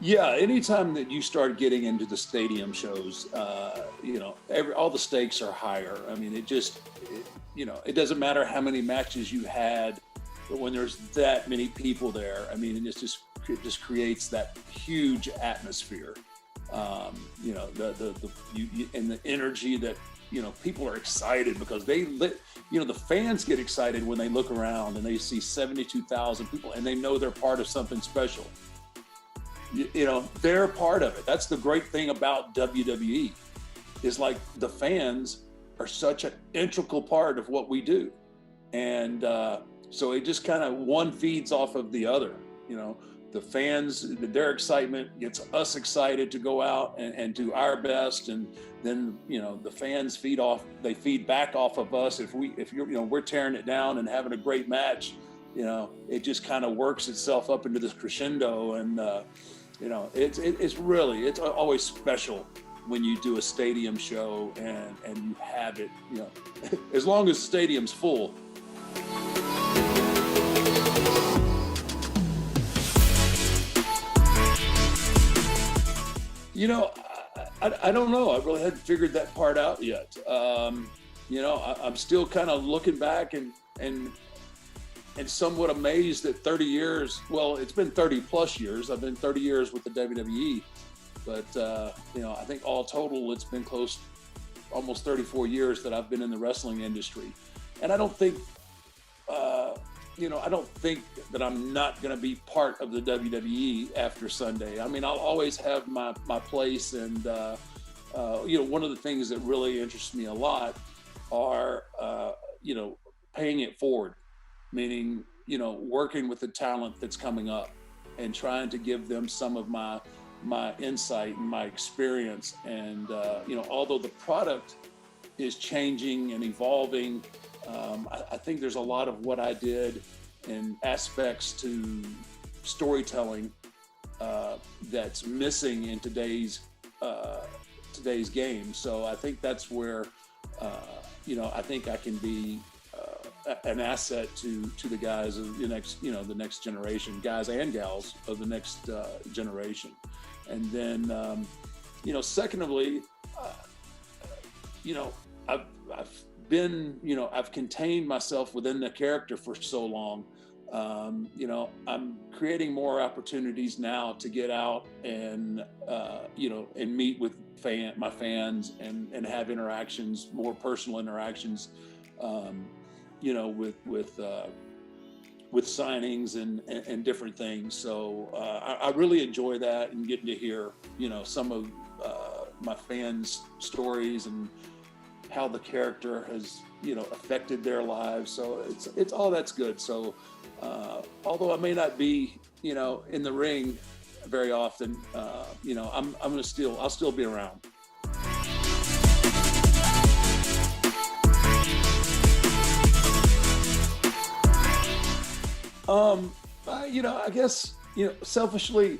Yeah, anytime that you start getting into the stadium shows, all the stakes are higher. I mean, it doesn't matter how many matches you had, but when there's that many people there, I mean, it just creates that huge atmosphere. And the energy that people are excited because the fans get excited when they look around and they see 72,000 people and they know they're part of something special. They're part of it. That's the great thing about WWE is like the fans are such an integral part of what we do. And so it just kind of one feeds off of the other. The fans, their excitement gets us excited to go out and do our best. And then, the fans they feed back off of us. If we're tearing it down and having a great match, it just kind of works itself up into this crescendo. And, it's always special when you do a stadium show and you have it, as long as the stadium's full. I don't know. I really hadn't figured that part out yet. I'm still kind of looking back and somewhat amazed at 30 years. Well, it's been 30 plus years. I've been 30 years with the WWE, but I think all total, it's been almost 34 years that I've been in the wrestling industry. And I don't think, that I'm not going to be part of the WWE after Sunday. I mean, I'll always have my place. And, one of the things that really interests me a lot are, paying it forward, meaning, working with the talent that's coming up and trying to give them some of my insight and my experience. And, although the product is changing and evolving, I think there's a lot of what I did in aspects to storytelling that's missing in today's game. So I think that's where I think I can be an asset to the guys of the next generation, guys and gals of the next generation. And then secondly, I've contained myself within the character for so long. I'm creating more opportunities now to get out and and meet with my fans and have interactions, more personal interactions, with signings and different things. So I really enjoy that and getting to hear some of my fans' stories and how the character has affected their lives. So it's all that's good. So although I may not be in the ring very often, I'll still be around. I guess selfishly,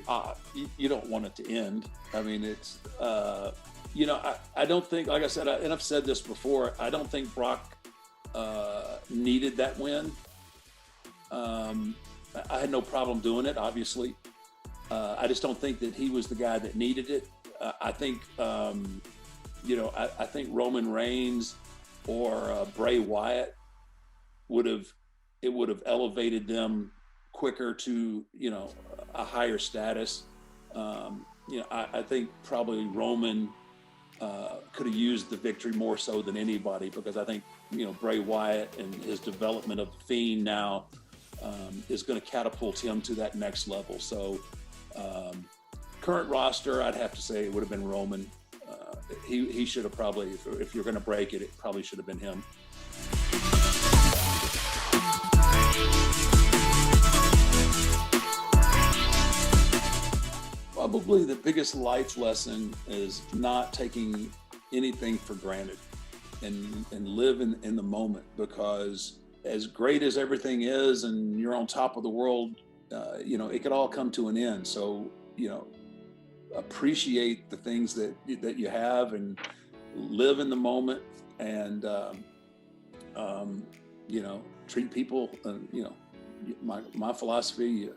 you don't want it to end. I mean, it's I don't think, like I said, and I've said this before, I don't think Brock needed that win. I had no problem doing it, obviously. I just don't think that he was the guy that needed it. I think, I think Roman Reigns or Bray Wyatt would have elevated them quicker to, a higher status. I think probably Roman could have used the victory more so than anybody, because I think, Bray Wyatt and his development of the Fiend now is going to catapult him to that next level. So current roster, I'd have to say it would have been Roman. He should have probably, if you're going to break it, it probably should have been him. Probably the biggest life lesson is not taking anything for granted and live in the moment, because as great as everything is and you're on top of the world, it could all come to an end. So, appreciate the things that you have and live in the moment, and, treat people, my philosophy,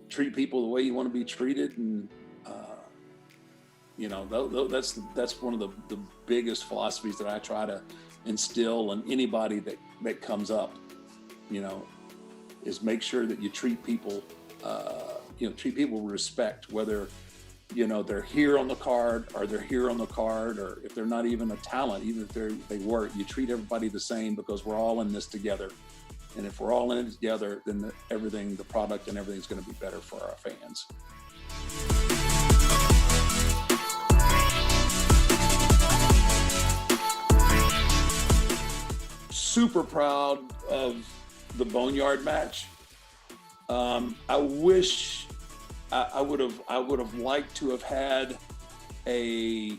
treat people the way you want to be treated, and That's one of the biggest philosophies that I try to instill in anybody that comes up, you know, is make sure that you treat people, treat people with respect, whether, they're here on the card or they're here on the card, or if they're not even a talent, even if they work, you treat everybody the same, because we're all in this together. And if we're all in it together, then the product and everything's going to be better for our fans. Super proud of the Boneyard match. I wish I would have liked to have had a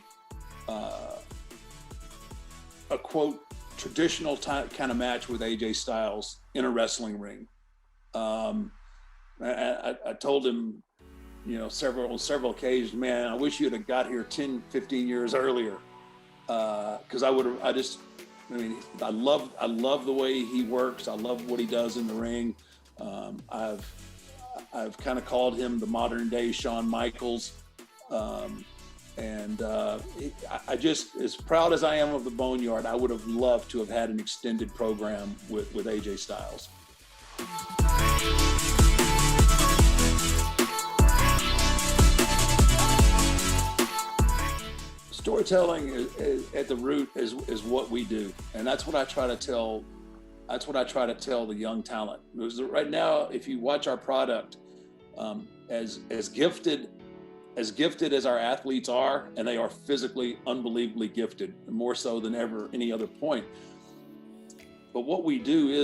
quote traditional kind of match with AJ Styles in a wrestling ring. I told him, several occasions, man, I wish you'd have got here 10, 15 years earlier. Cause I love the way he works. I love what he does in the ring. I've kind of called him the modern day Shawn Michaels. I just, as proud as I am of the Boneyard, I would have loved to have had an extended program with AJ Styles. Storytelling is at the root is what we do, and that's what I try to tell. That's what I try to tell the young talent. Because right now, if you watch our product, as gifted as our athletes are, and they are physically unbelievably gifted, more so than ever any other point. But what we do is